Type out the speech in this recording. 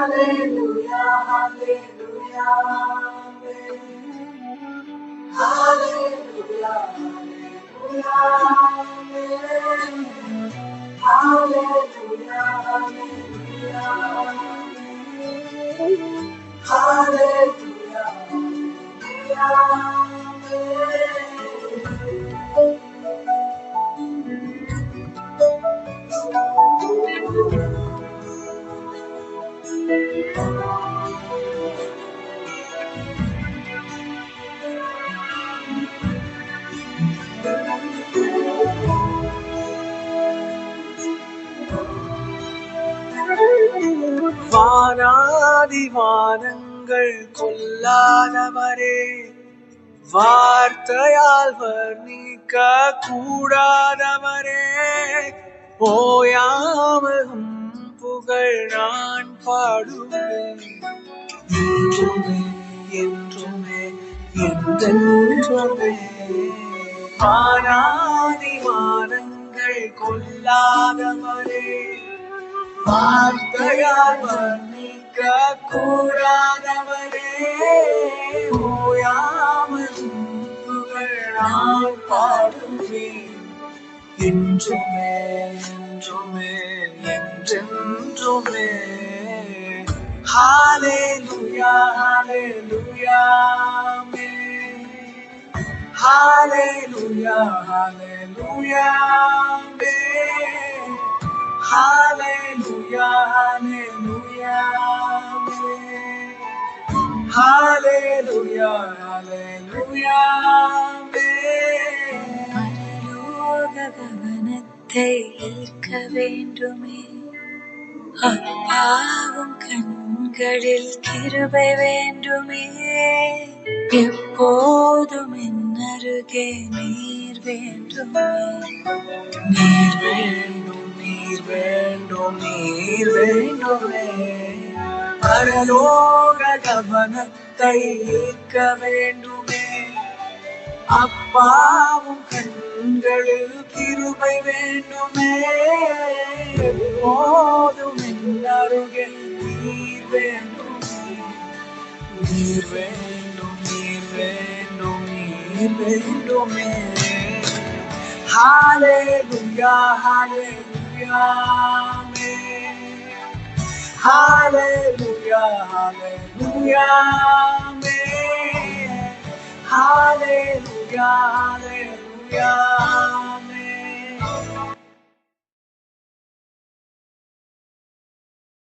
Hallelujah, hallelujah, hallelujah, hallelujah, hallelujah, hallelujah, hallelujah, வானாதி வானங்கள் கொல்லாதவரே, வார்த்தையால் வர்ணிக்க கூடாதவரே, ஓயாமலும் புகழ் நான் பாடுவேன். என்றுமே என்றுமே என்றென்றுமே. வானாதி வானங்கள் கொல்லாதவரே, வார்த்தையால் வர்ணிக்க கூடாதவரே, ஓயாமலும் புகழ் நான் பாடுவேன். என்றுமே என்றுமே என்றென்றுமே. Hallelujah, hallelujah, amen. Hallelujah, hallelujah, amen. Hallelujah, hallelujah, amen. Hallelujah, hallelujah, amen. பரலோக கவனத்தை ஈர்க்க வேண்டுமே, அப்பாவும் கண்களில் கிருபை வேண்டுமே, எப்போதும் என் அருகே நீர் வேண்டுமே. நீர் வேண்டும், நீர் வேண்டும், நீர் வேண்டுமே. பரலோக கவனத்தை ஈர்க்க வேண்டுமே, அப்பாவும் கண்களில் கிருபை வேண்டுமே, எப்போதும் என் அருகில் நீர் வேண்டுமே. நீர் வேண்டும், நீர் வேண்டும், நீர் வேண்டுமே. Hallelujah, hallelujah, amen. Hallelujah, hallelujah, amen. Hallelujah, hallelujah,